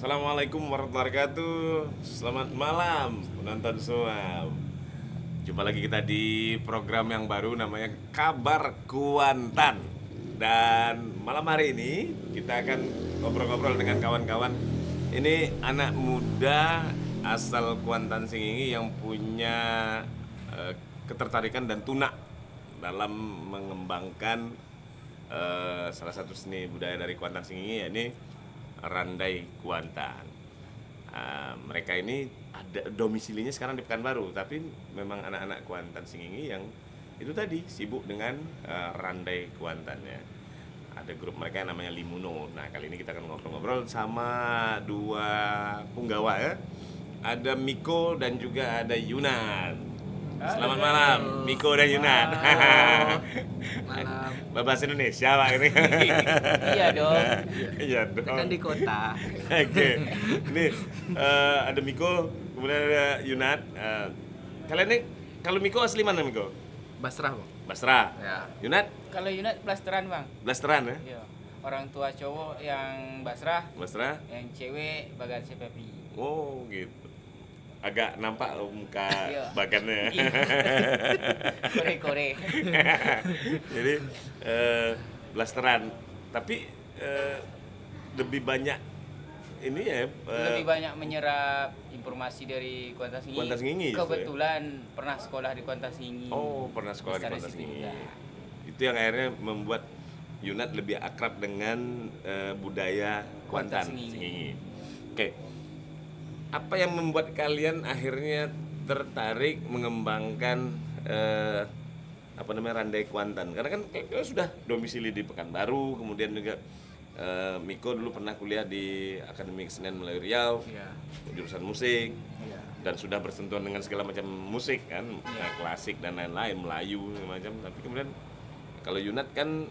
Assalamualaikum warahmatullahi wabarakatuh. Selamat malam penonton semua. Jumpa lagi kita di program yang baru namanya Kabar Kuantan. Dan malam hari ini kita akan ngobrol-ngobrol dengan kawan-kawan. Ini anak muda asal Kuantan Singingi yang punya ketertarikan dan tunak dalam mengembangkan salah satu seni budaya dari Kuantan Singingi, yakni Randai Kuantan. Mereka ini ada domisilinya sekarang di Pekanbaru, tapi memang anak-anak Kuantan Singingi yang itu tadi sibuk dengan Randai Kuantannya. Ada grup mereka yang namanya Limuno. Nah, kali ini kita akan ngobrol-ngobrol sama dua punggawa ya. Ada Miko dan juga ada Yunan. Selamat malam, Miko dan Yunan. Malam. Bahasa Indonesia Pak ini. Iya dong. Iya dong. Kan di kota. Oke. Ini ada Miko, kemudian ada Yunat. Kalian ini kalau Miko asli mana Miko? Basrah, Bang. Basra. Ya. Yunat Kalau Yunat blasteran bang. Blasteran ya? Iya. Orang tua cowok yang Basrah, Basra. yang cewek Bagan CPP. Oh, gitu. Agak nampak muka Iya. bagannya. Iya. Kore-kore. Jadi blasteran. Tapi lebih banyak ini ya. Lebih banyak menyerap informasi dari Kuantan Singingi. Kuantan Singingi, justru ya? Kebetulan pernah sekolah di Kuantan Singingi. Oh, pernah sekolah di Besar Kuantan situ Singingi. juga. Itu yang akhirnya membuat Yunat lebih akrab dengan budaya Kuantan Kuantan Singingi. Singingi. Oke. Apa yang membuat kalian akhirnya tertarik mengembangkan Randai Kuantan? Karena kan kalian sudah domisili di Pekanbaru, kemudian juga Miko dulu pernah kuliah di Akademi Kesenian Melayu Riau, Iya. jurusan musik, Iya. dan sudah bersentuhan dengan segala macam musik kan, klasik dan lain-lain, Melayu macam. Tapi kemudian kalau Yunat kan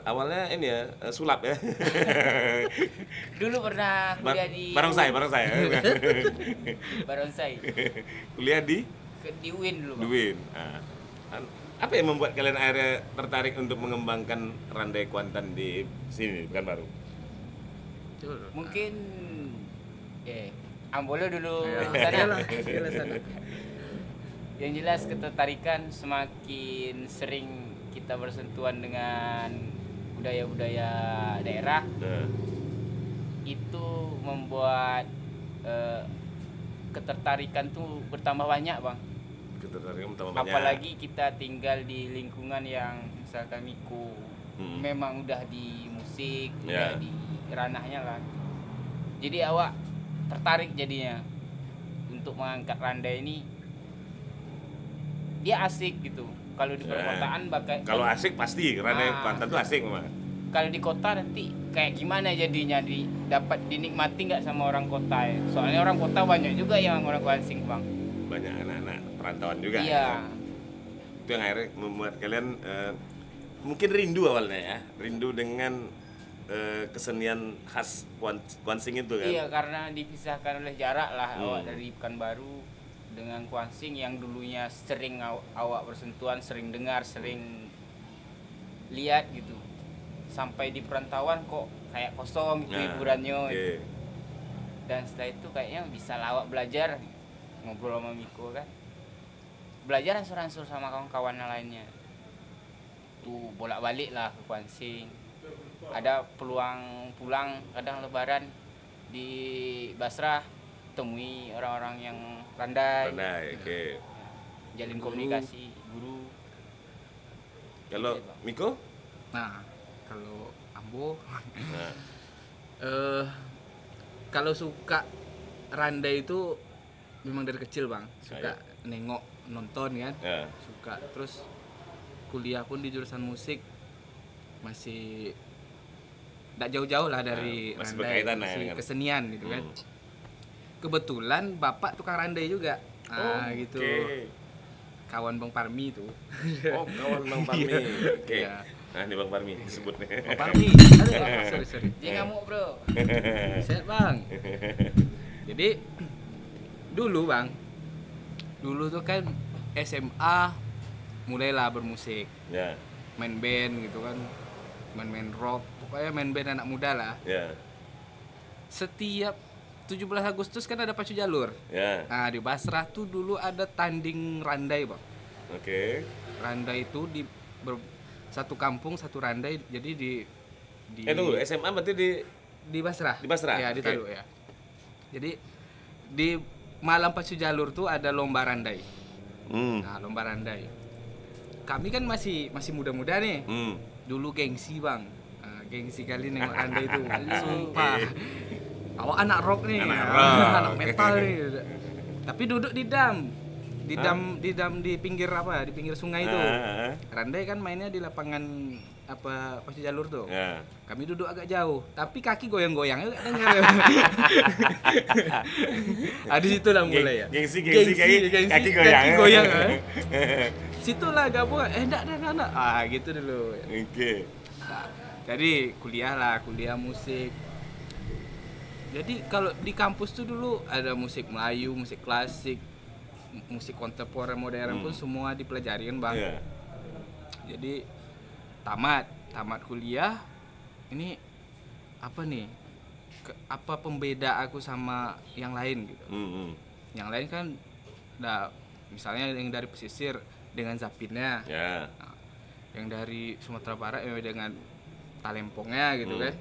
awalnya ini ya sulap ya. Dulu pernah kuliah di Barongsai. Barongsai. Kuliah di Di UIN dulu bang. Duin. Apa yang membuat kalian akhirnya tertarik untuk mengembangkan Randai Kuantan di sini, Pekanbaru? Mungkin Ambolo dulu Ya. sana. Iyalah sana. Yang jelas ketertarikan semakin sering kita bersentuhan dengan budaya-budaya daerah, Nah, itu membuat ketertarikan tuh bertambah banyak bang. ketertarikan tambah banyak. Apalagi kita tinggal di lingkungan yang misalkan Miko memang udah di musik, Ya. udah di ranahnya lah. Jadi awak tertarik jadinya untuk mengangkat Randai ini. Dia asik gitu. Kalau di perkotaan Kalau asik pasti Randai Ah. Kuantan itu asik memang. kalau di kota nanti kayak gimana jadinya dapat dinikmati nggak sama orang kota ya? Soalnya orang kota banyak juga yang orang Kuansing bang. Banyak anak-anak perantauan juga. Iya. Itu yang akhirnya membuat kalian mungkin rindu awalnya ya, rindu dengan kesenian khas Kuansing itu kan. Iya, karena dipisahkan oleh jarak lah awak Hmm. dari Pekanbaru dengan Kuansing yang dulunya sering awak bersentuhan, sering dengar, sering lihat gitu. Sampai di perantauan kok kayak kosong gitu hiburannya. Oke. Gitu. Dan setelah itu kayaknya bisa lah awak belajar ngobrol sama Miko kan. Belajar ansur-ansur sama kawan-kawan yang lainnya. Tuh bolak-balik lah ke Kuansing. Ada peluang pulang kadang lebaran di Basrah temui orang-orang yang Randai. Randai, oke. Jalin komunikasi guru. Kalau Iya, Bang. Miko? Nah, kalau Ambo Nah, kalau suka Randai itu memang dari kecil, Bang. Suka nengok, nonton kan. ya. Suka. Terus kuliah pun di jurusan musik masih tidak jauh-jauh lah dari Masih Randai, berkaitan lah ya masih dengan- kesenian gitu kan. Hmm. Kebetulan bapak tukang Randai juga. Nah, gitu. Oke. Kawan Bang Parmi itu. Oh, kawan Bang Parmi. Oke. Iya. Nah, ini Bang Parmi disebut nih. Bang Parmi. Aduh, sorry. Dia ngamuk bro. Sehat, Bang. Jadi dulu, Bang. Dulu tuh kan SMA mulailah bermusik. Ya, Main band gitu kan. Main rock, pokoknya main band anak muda lah. ya. Setiap 17 Agustus kan ada pacu jalur. Ya. Nah, di Basrah tuh dulu ada tanding randai, Bang. Oke. Randai itu satu kampung satu randai, jadi di Tunggu, SMA berarti di Basrah. Di Basrah? Ya, di Oke. Taluk ya. Jadi di malam pacu jalur tuh ada lomba randai. Nah, lomba randai. Kami kan masih muda-muda nih. Dulu gengsi, Bang. Nah, gengsi kali nengok randai itu. Sumpah. Awak anak rock nih. Anak ya. rock. Anak metal nih. Tapi duduk di dam. Di pinggir apa? Di pinggir sungai itu. Randai kan mainnya di lapangan apa pacu jalur tuh. Ya. Kami duduk agak jauh, tapi kaki goyang-goyang enggak dengar. Di situ lah mulai ya. Gengsi, kaki goyang. Kaki goyang. Situlah gabung. Enggak. Gitu dulu. Oke. Nah, jadi kuliah musik. Jadi kalau di kampus tuh dulu ada musik Melayu, musik klasik, musik kontemporer modern pun semua dipelajari kan, Bang. Iya. Jadi tamat kuliah ini apa nih? Apa pembeda aku sama yang lain gitu. Yang lain kan misalnya yang dari pesisir dengan zapinnya. Ya. Nah, yang dari Sumatera Barat dengan talempongnya gitu kan.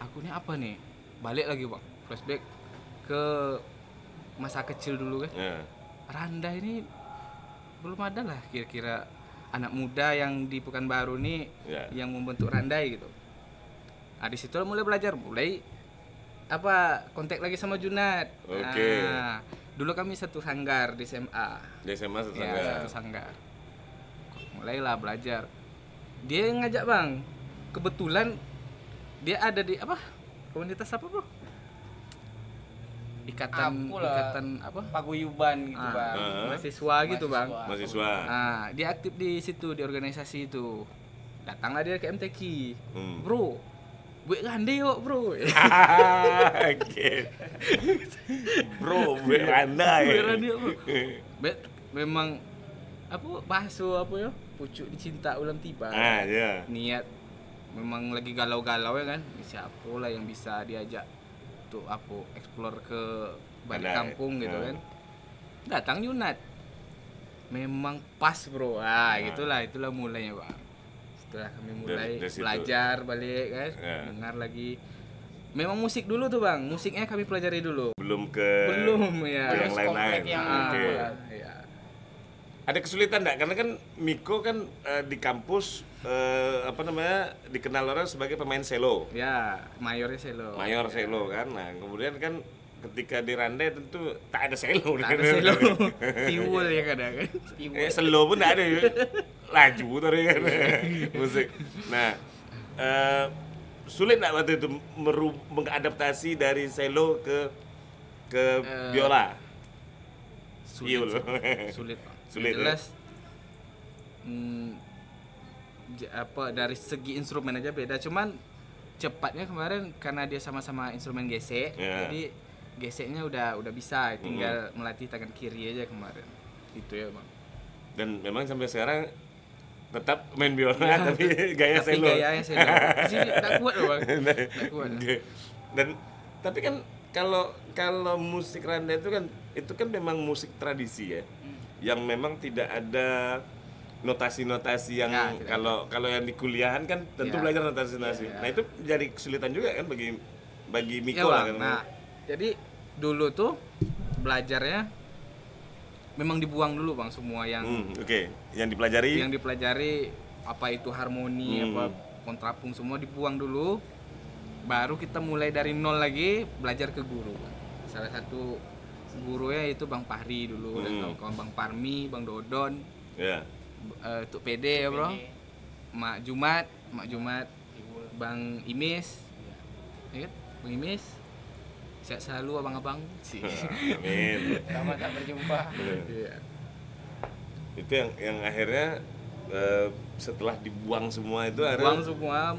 Aku ini apa nih? Balik lagi, Bang. Flashback ke masa kecil dulu kan. Ya. Randa ini belum ada lah kira-kira anak muda yang di Pekanbaru nih yang membentuk randai gitu. Di situ mulai belajar, kontak lagi sama Junad. Oke. Nah, dulu kami satu sanggar di SMA. Di SMA satu Ya, sanggar. satu sanggar. Mulailah belajar. Dia yang ngajak, Bang. Kebetulan dia ada di komunitas apa, Bro? Ikatan apa? Paguyuban gitu, Bang. Mahasiswa gitu, Bang. Mahasiswa. Nah, dia aktif di situ, di organisasi itu. Datanglah dia ke MTQ. Bro, buat randai yuk, Bro. Oke. Bro, berandai. Memang pucuk dicinta ulam tiba. Ya. Niat memang lagi galau-galau ya kan. Siapa lah yang bisa diajak untuk explore ke balik kampung gitu kan. Datang Yunat. Memang pas, Bro. Itulah mulainya, Bang. Setelah kami mulai belajar balik kan, dengar lagi. Memang musik dulu tuh, Bang. Musiknya kami pelajari dulu. Belum ya. Yang lain-lain. Oke. Ya. Ada kesulitan enggak? Karena kan Miko kan di kampus dikenal orang sebagai pemain selo. Ya, mayor selo kan. Nah, kemudian kan ketika di Randai tentu tak ada selo. Tiwul ya kadang kan. Selo pun tak ada. Laju tadi kan musik. Nah, sulit enggak waktu itu mengadaptasi dari selo ke biola? Sulit, Pak. Sulit, jelas. Dari segi instrumen aja beda, cuman cepatnya kemarin karena dia sama-sama instrumen gesek, jadi geseknya udah bisa, tinggal melatih tangan kiri aja kemarin. Itu ya, Bang. Dan memang sampai sekarang tetap main biola tapi gaya selo. Gayanya selo. Enggak kuat loh, Bang. Enggak kuat. Dan tapi kan kalau musik Randai itu kan memang musik tradisi ya. Yang memang tidak ada notasi-notasi yang kalau yang di kuliahan kan tentu belajar notasi-notasi. Nah, itu jadi kesulitan juga kan bagi Miko lah kan. Nah, jadi dulu tuh belajarnya memang dibuang dulu, Bang, semua yang yang dipelajari. Yang dipelajari apa itu harmoni, apa kontrapung semua dibuang dulu. Baru kita mulai dari nol lagi belajar ke guru, Bang. Salah satu gurunya itu Bang Fahri dulu, dan kawan Bang Parmi, Bang Dodon. Ya. Untuk PD ya, Bro. Mak Jumat, Bang Imis. Ya, Bang Imis. Sehat selalu abang-abang. Amin. Selamat tak berjumpa. Iya. Itu yang akhirnya setelah dibuang semua itu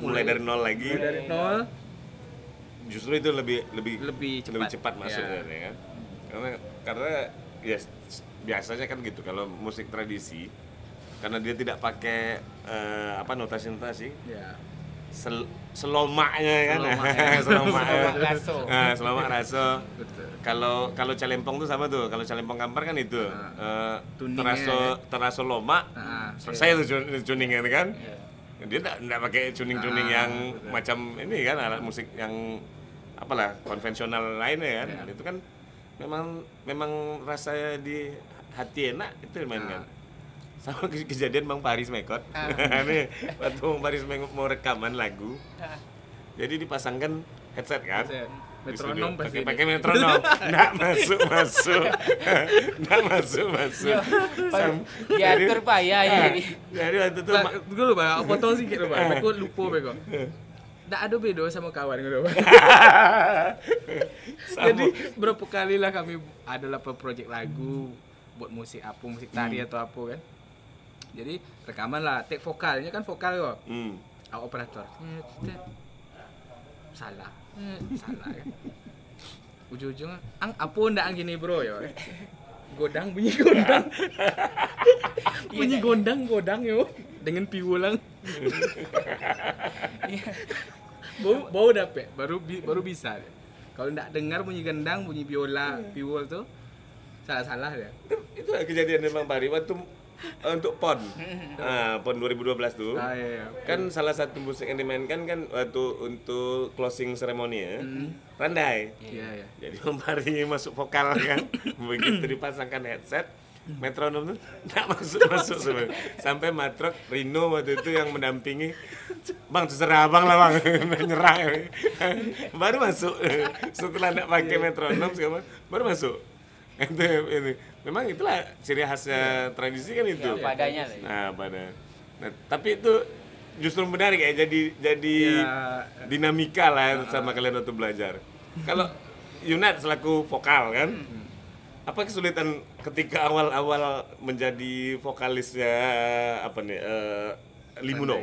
mulai dari nol lagi. Mulai dari nol. Justru itu lebih cepat masuknya ya kan. Karena ya biasanya kan gitu kalau musik tradisi karena dia tidak pakai notasi-notasi. Ya. selomaknya kan. Selomak, ya. Selomak raso. Selomak raso. Betul. Kalau calempong tuh sama tuh. Kalau calempong kampar kan itu Tuningnya, teraso lomak. Selesai tuh tuningnya kan. Dia enggak pakai tuning-tuning yang betul. macam ini kan, alat musik yang apalah konvensional lainnya kan. Itu kan memang rasanya di hati enak itu main kan. Sama kejadian Bang Paris Mekot. Nih, waktu Bang Paris mau rekaman lagu. Jadi dipasangkan headset kan. Headset. Di Metronom studio. pasti Pakai metronom. Enggak masuk. Enggak masuk. Diatur payah ya jadi. Jadi waktu itu Gue lupa, aku potong sedikit lupa. Aku lupa bego. Nggak ada beda sama kawan gitu. Jadi berapa kali lah kami adalah project lagu buat musik tari atau apa kan. Jadi rekaman lah, take vokalnya kan vokal kok. Aku operator. Salah kan. Ujung-ujungnya, apa ndak gini bro ya? Godang bunyi gondang. Bunyi gondang yo dengan piwulang. Bau dapet baru bisa. Kalau ndak dengar bunyi gendang, bunyi biola, piwul tuh salah ya. itu kejadian Bang Paris waktu untuk PON. PON 2012 tuh. Iya. Kan salah satu musik yang dimainkan kan waktu untuk closing ceremony ya. Randai. Iya. Jadi Bang Paris masuk vokal kan. Begitu dipasangkan headset, metronom tuh enggak masuk semua. Sampai matrok Rino waktu itu yang mendampingi, "Bang, terserah Abang lah Bang." Nyerah. Baru masuk. Setelah enggak pakai metronom segala baru masuk. Itu ini. Memang itulah ciri khasnya tradisi kan itu. Ya, padanya lah. Nah, tapi itu justru menarik ya, jadi dinamika lah sama kalian waktu belajar. Kalau Yunat selaku vokal kan, apa kesulitan ketika awal-awal menjadi vokalisnya Limuno?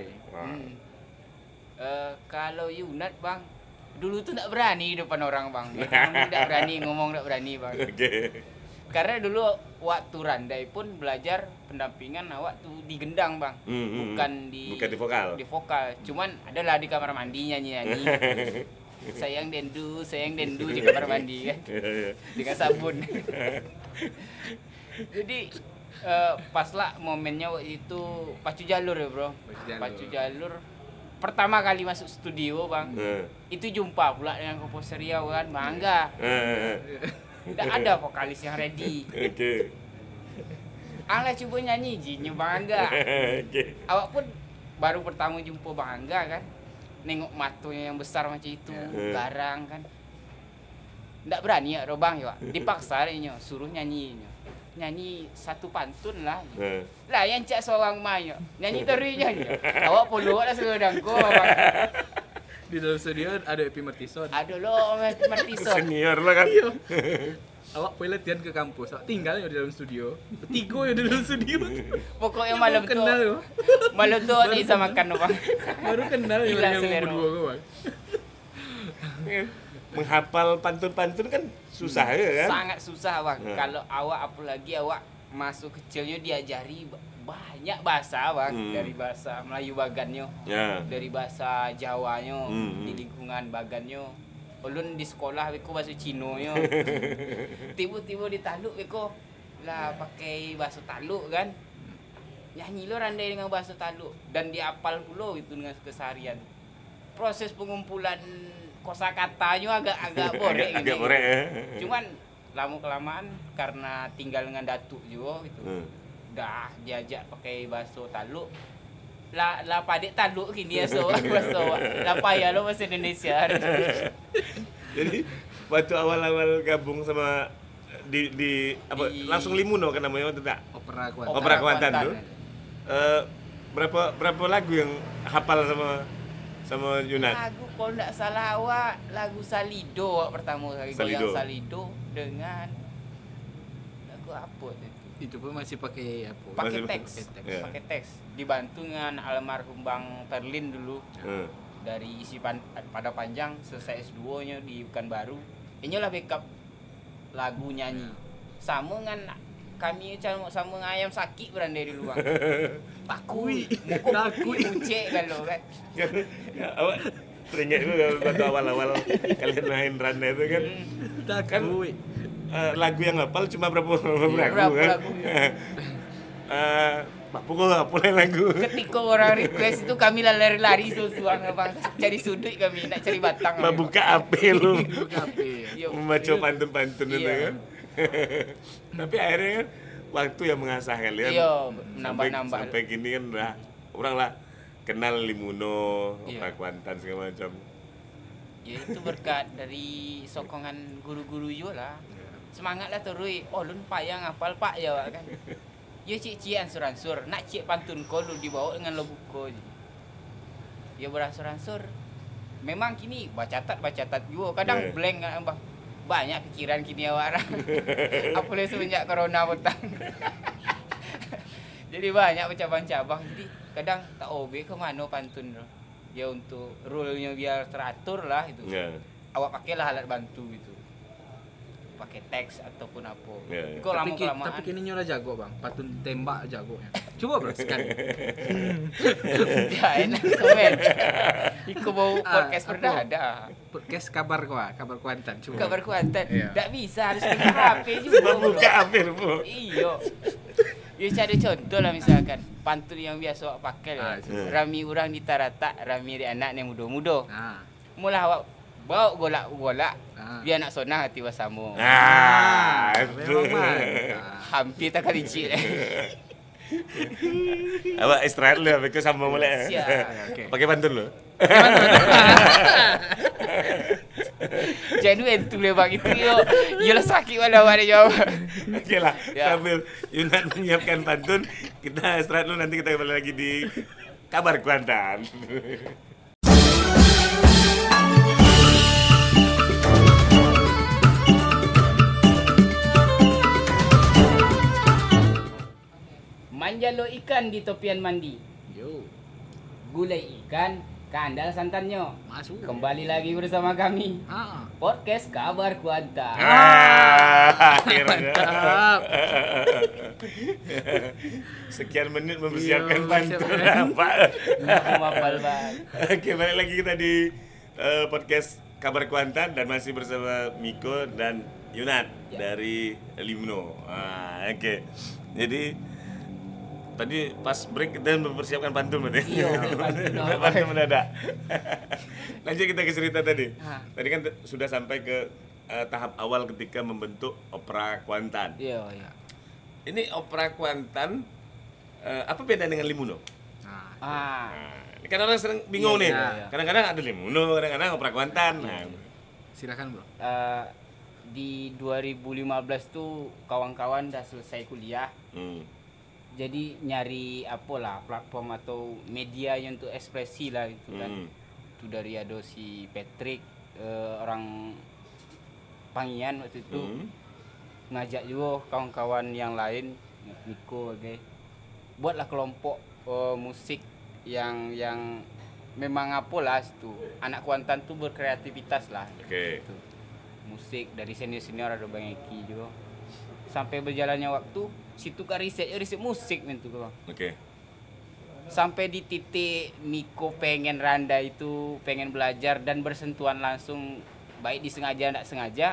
Kalau Yunat bang, dulu tuh nggak berani di depan orang bang. Nggak berani ngomong, nggak berani bang. Oke. Karena dulu waktu Randai pun belajar pendampingan waktu di gendang bang, bukan di vokal. Di vokal, cuman adalah di kamar mandi nyanyi. sayang dendu di kamar mandi kan, dengan sabun. Jadi pas lah momennya waktu itu pacu jalur ya bro, pacu jalur. Pertama kali masuk studio bang, itu jumpa pula dengan komposer Riau kan, bangga. Tidak ada vokalis yang ready. Oke. Angga coba nyanyi jinnya bangga. Awak pun baru pertama jumpa bangga kan. Nengok matonya yang besar macam itu, garang kan. Tidak berani ya bang ya. Dipaksa dia suruh nyanyi. Nyanyi satu pantun lah. Lah yang cak seorang mayo. Nyanyi terinya. Awak perlu lah sedangko bang. Di dalam studio ada Epi Martison. Aduh lo Martison. Senior lah kan. Iya. Awak boleh latihan ke kampus. Awak tinggal di dalam studio. Bertiga ya di dalam studio. Pokoknya malam tu. Kenal yo. Malam tu ada isa makan bang. Baru kenal yang Hilang yang selera. berdua ke bang. Menghafal pantun-pantun kan susah ya kan? Sangat susah bang. Kalau awak apalagi awak masuk kecilnya diajari banyak bahasa bang, dari bahasa Melayu bagannya, dari bahasa Jawanya, di lingkungan bagannya. Ulun di sekolah beko bahasa Cinonya. Tiba-tiba di Taluk beko lah pakai bahasa Taluk kan. Nyanyi lo Randai dengan bahasa Taluk dan diapal pula itu dengan keseharian. Proses pengumpulan kosakatanya agak borek agak borek ya. Cuman lama-kelamaan karena tinggal dengan datuk juga gitu. Dah diajak pakai bahasa Taluk. La padik Taluk kini ya so bahasa. La payah lo bahasa Indonesia. Jadi waktu awal-awal gabung sama langsung Limuno kan namanya waktu tak? Opera Kuantan tuh. Berapa lagu yang hafal sama Yunat? Lagu kalau enggak salah awak lagu Salido awak pertama kali goyang Salido dengan lagu apa tu? Itu pun masih pakai apa? Pakai teks. Dibantu dengan almarhum Bang Perlin dulu. Dari isi pada panjang selesai S2-nya di Pekanbaru. Inilah backup lagu nyanyi. Sama dengan kami sama ayam sakit berandai dulu bang. Takui. Takut kucek kalau kan. Awak teringat dulu waktu awal-awal kalian main Randa itu kan. Takui. Lagu yang hafal cuma berapa Berapa lagu kan? lagu. Pak Pukul mulai lagu. Ketika orang request itu kami lari-lari susuan bang, cari sudut kami nak cari batang. Membuka AP lu. Yo. Membaca pantun-pantun itu Iya. kan. Tapi akhirnya kan waktu yang mengasah kalian. Iya, Sampai- nambah-nambah. Sampai gini kan udah orang lah kenal Limuno, Iya. Opera Kuantan segala macam. Ya itu berkat dari sokongan guru-guru yo lah. Semangatlah terus. Oh lun payah ngapal pak ya Wak, kan. Ya cik-cik ansur-ansur, nak cik pantun ko lu dibawa dengan lo buku je. Ya beransur-ansur. Memang kini bacatat juga, kadang Yeah. blank kan bang. Banyak pikiran kini awak orang. Apalagi semenjak corona petang. Jadi banyak cabang-cabang. Jadi kadang tak obe ke mana pantun tu. Ya untuk rule-nya biar teratur lah itu. Ya. Awak pakailah alat bantu gitu. Pakai teks ataupun apa. Ya, ya. Kau lama Tapi kelamaan. kini nyola jago bang, patun tembak jago ya. Coba bro sekali. Ya enak komen. Iku bau Ah, podcast apa? pernah ada. Podcast kabar Kuantan. Coba. Kabar Kuantan. Iya. Tak bisa harus buka HP juga. bro. Membuka AP lu. Iyo. Ya cari contoh lah misalkan pantun yang biasa awak pakai Ah, lah. iya. Rami orang di Taratak, rami di anak yang muda-muda. Nah, Mula awak bawa golak-golak Ah. biar nak sonah hati wasamo. Nah, itu. memang mantap. Hampir tak kalicik. Awak istirahat lu, habis itu sambung mulai. Siap. Oke. Pakai pantun lu. Jadi itu lebak itu yo. Yo sakit mana awak dia jawab. Oke lah, Ya. sambil Yunan menyiapkan pantun, kita istirahat dulu, nanti kita kembali lagi di Kabar Kuantan. Manjalo ikan di topian mandi. Yo, Gulai ikan, kandal santannya. masuk. Kembali lagi bersama kami. Ah. Podcast Kabar Kuantan. Akhirnya. Mantap. Sekian menit mempersiapkan Iya, pantun mempersiapkan. apa? Mapal bang. Oke, balik lagi kita di podcast Kabar Kuantan dan masih bersama Miko dan Yunat Ya. dari Limno. Oke. Jadi tadi pas break kita mempersiapkan pantun berarti. Iya, pantun. Pantun mendadak. Lanjut kita ke cerita tadi. Hah. Tadi kan sudah sampai ke tahap awal ketika membentuk Opera Kuantan. Iya, iya. Ini Opera Kuantan apa beda dengan Limuno? Nah, Ah, Ini kan orang sering bingung nih. Iya, iya. Kadang-kadang ada Limuno, kadang-kadang Opera Kuantan. Nah, silakan bro. di 2015 tuh kawan-kawan udah selesai kuliah. Jadi nyari apalah platform atau media yang untuk ekspresi lah gitu kan. Itu dari ada si Patrick orang Pangian waktu itu ngajak juga kawan-kawan yang lain, Miko okay. Buatlah kelompok musik yang memang apalah itu anak Kuantan tuh berkreativitas lah. Oke. Gitu. Musik dari senior-senior ada Bang Eki juga. Sampai berjalannya waktu, situ kan riset musik gitu Bang. Oke. Sampai di titik Miko pengen Randa itu pengen belajar dan bersentuhan langsung baik disengaja tidak sengaja.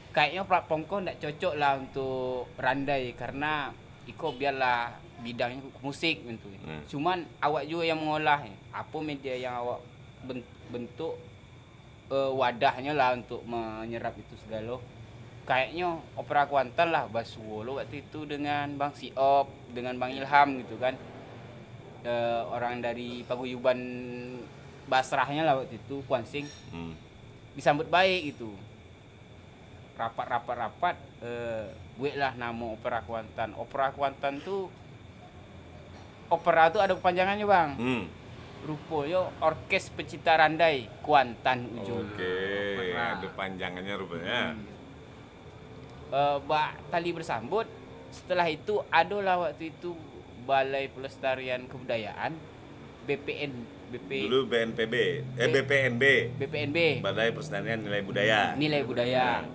Kayaknya platform kau tidak cocok lah untuk Randai karena Iko biarlah bidangnya musik gitu. Cuman awak juga yang mengolah apa media yang awak bentuk wadahnya lah untuk menyerap itu segala. Kayaknya Opera Kuantan lah Basuwolo waktu itu dengan Bang Siop, dengan Bang Ilham gitu kan. Orang dari paguyuban Basrahnya lah waktu itu Kuansing. Disambut baik gitu. Rapat gue lah nama Opera Kuantan. Opera Kuantan tuh opera tuh ada kepanjangannya Bang. Rupanya Orkes Pecinta Randai Kuantan ujung. Oke. Ada panjangannya rupanya. Tali bersambut. Setelah itu adalah waktu itu Balai Pelestarian Kebudayaan Dulu BNPB, BPNB. BPNB Balai Pelestarian Nilai Budaya. Nilai Budaya.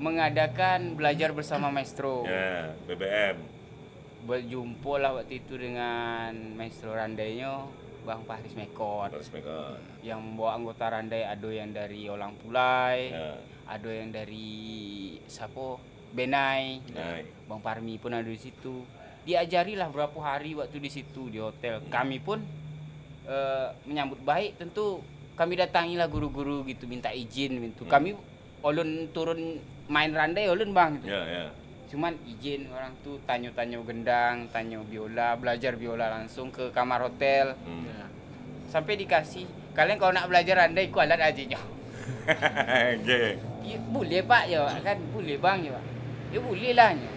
mengadakan belajar bersama maestro. Ya, BBM. Berjumpa lah waktu itu dengan maestro randainya Bang Fahris Mekot. Terus Mekon. Yang membawa anggota randai ada yang dari Olang Pulai, Ya. ada yang dari siapa? Benai. Nah, Bang Parmi pun ada di situ. Diajarilah berapa hari waktu di situ di hotel. Kami pun menyambut baik, tentu kami datangilah guru-guru gitu, minta izin gitu. Kami ulun turun main randai ulun bang gitu. ya. Cuman izin orang tuh tanya-tanya gendang, tanya biola, belajar biola langsung ke kamar hotel. Ya. Sampai dikasih, kalian kalau nak belajar randai ku alat aja nyo. Oke. Ya, boleh pak ya kan, boleh bang ya pak. Ya boleh lah nyo.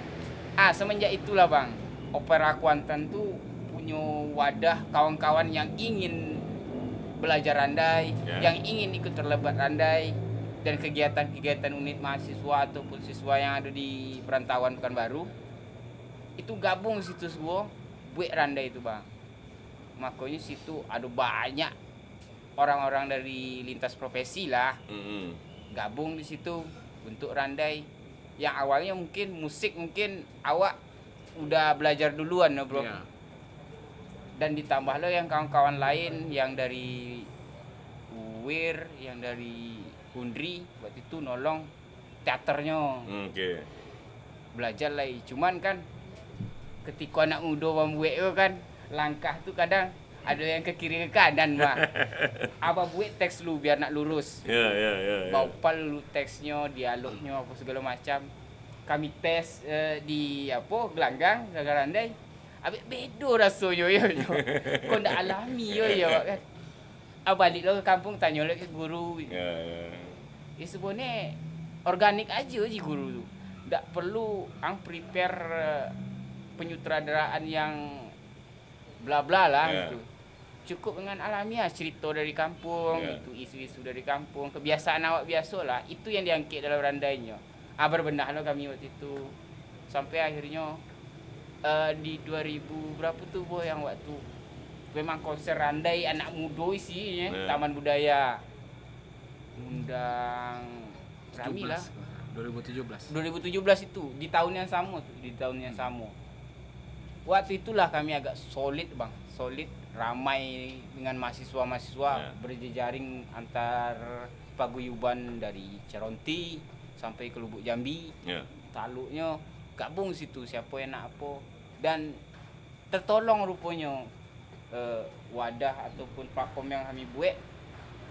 Semenjak itulah bang, Opera Kuantan tuh punya wadah kawan-kawan yang ingin belajar randai, Ya. yang ingin ikut terlibat randai dan kegiatan-kegiatan unit mahasiswa ataupun siswa yang ada di perantauan Pekanbaru itu gabung di situ semua buat randai itu bang. Makanya situ ada banyak orang-orang dari lintas profesi lah gabung di situ untuk randai. Yang awalnya mungkin musik mungkin awak udah belajar duluan ya bro. Ya. Dan ditambah lo yang kawan-kawan lain yang dari UIR, yang dari Undri waktu itu nolong teaternya Oke. belajar lagi. Cuman kan ketika anak muda membuat itu kan langkah tuh kadang ada yang ke kiri ke kanan bang. Apa buat teks lu biar nak lurus. Ya. Baupal lu teksnya, dialognya apa segala macam. Kami tes di apa gelanggang randai. Habis bedo rasanya yo. Kau ndak alami yo kan. Balik lo ke kampung tanya lagi ke guru. Ya. Sebenarnya organik aja je guru tu. Tak perlu prepare penyutradaraan yang bla bla lah gitu. Cukup dengan alamiah cerita dari kampung, itu isu-isu dari kampung, kebiasaan awak biasalah. Itu yang diangkit dalam randainya. Berbenah lah kami waktu itu. Sampai akhirnya di 2000 berapa tuh boh yang waktu memang konser randai anak muda isinya Taman Budaya undang Rami lah 2017 itu di tahun yang sama waktu itulah kami agak solid bang, solid ramai dengan mahasiswa berjejaring antar paguyuban dari Ceronti sampai ke Lubuk Jambi taluknya gabung situ siapa yang nak apa dan tertolong rupanya wadah ataupun platform yang kami buat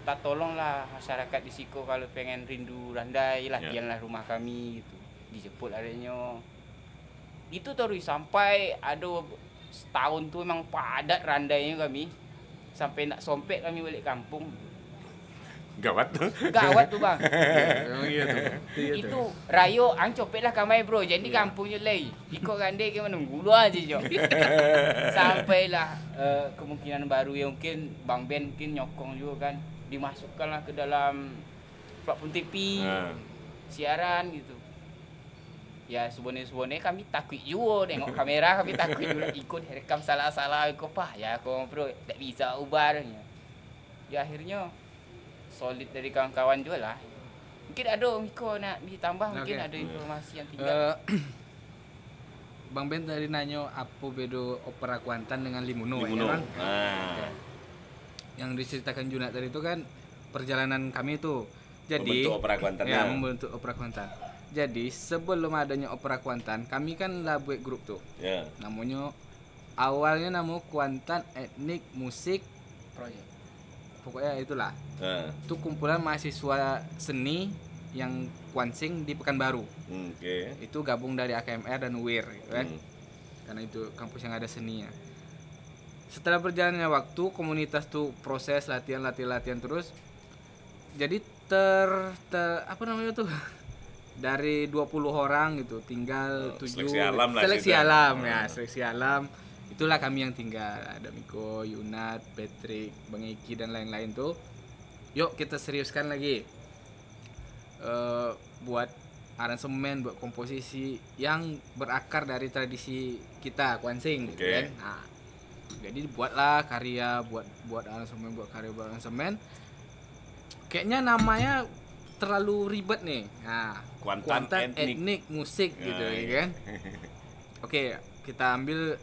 tak tolonglah masyarakat di Siko kalau pengen rindu randai latihanlah rumah kami gitu dijemput adanya itu terus sampai ada setahun tu memang padat randainya kami sampai nak sompet kami balik kampung. Gawat tuh bang. Memang iya tuh. Itu rayo copet lah kamai bro. Jadi kampungnya lagi. Ikut randai ke mana gulu aja jo. Sampailah kemungkinan baru yang mungkin Bang Ben mungkin nyokong juga kan dimasukkanlah ke dalam platform TV siaran gitu. Ya sebenarnya kami takut juga tengok kamera kami takut juga ikut rekam salah-salah kau pah ya kau bro tak bisa ubahnya. Ya akhirnya solid dari kawan-kawan juga lah. Mungkin ada Miko nak ditambah mungkin ada informasi yang tinggal. Bang Ben tadi nanya apa beda Opera Kuantan dengan Limuno. Ya, kan? Yang diceritakan Junat tadi itu kan perjalanan kami itu. Jadi membentuk Opera Kuantan. Ya, membentuk Opera Kuantan. Jadi sebelum adanya Opera Kuantan, kami kan lah buat grup tuh. Ya. Namanya awalnya nama Kuantan Etnik Musik Project. Pokoknya itulah. Itu kumpulan mahasiswa seni yang Kuansing di Pekanbaru. Itu gabung dari AKMR dan UIR gitu kan. Karena itu kampus yang ada seninya. Setelah berjalannya waktu, komunitas tuh proses latihan terus. Jadi apa namanya tuh? Dari 20 orang gitu, tinggal 7 seleksi alam lah. Seleksi alam. Itulah kami yang tinggal. Ada Miko, Yunat, Patrick, Bang Eki dan lain-lain tuh. Yuk kita seriuskan lagi. Buat aransemen, buat komposisi yang berakar dari tradisi kita Kuansing gitu kan. Nah, jadi buatlah karya, buat aransemen, buat aransemen. Kayaknya namanya terlalu ribet nih. Nah, Kuantan etnik musik Ya, gitu ya iya. kan. Oke, kita ambil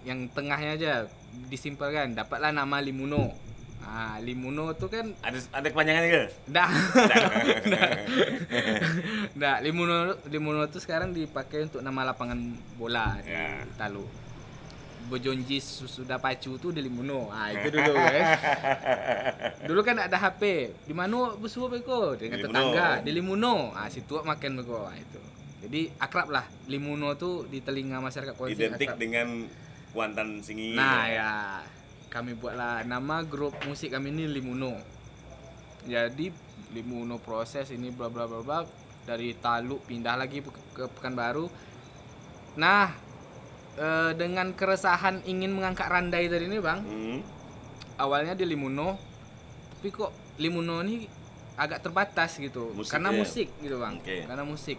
yang tengahnya aja, disimpelkan. Dapatlah nama Limuno. Nah, Limuno tuh kan Ada kepanjangannya ke? Nggak. Nggak, Limuno tuh sekarang dipakai untuk nama lapangan bola di Ya. Talu. Bojonji sudah pacu tuh di Limuno. Ah, itu dulu kan. Dulu kan ada HP. Di mana besuap beko? Dengan Limuno. tetangga di Limuno. Ah, situ makan beko. Ah, itu. Jadi akrab lah. Limuno tuh di telinga masyarakat Kuantan Identik akrab. dengan Kuantan Singi. Nah, ya. Kami buatlah nama grup musik kami ini Limuno. Jadi Limuno proses ini bla bla bla bla, dari Talu pindah lagi ke Pekanbaru. Nah, dengan keresahan ingin mengangkat Randai tadi ini, Bang. Awalnya di Limuno, tapi kok Limuno ini agak terbatas gitu. Musik Karena ya? musik gitu, Bang. Oke. Karena musik.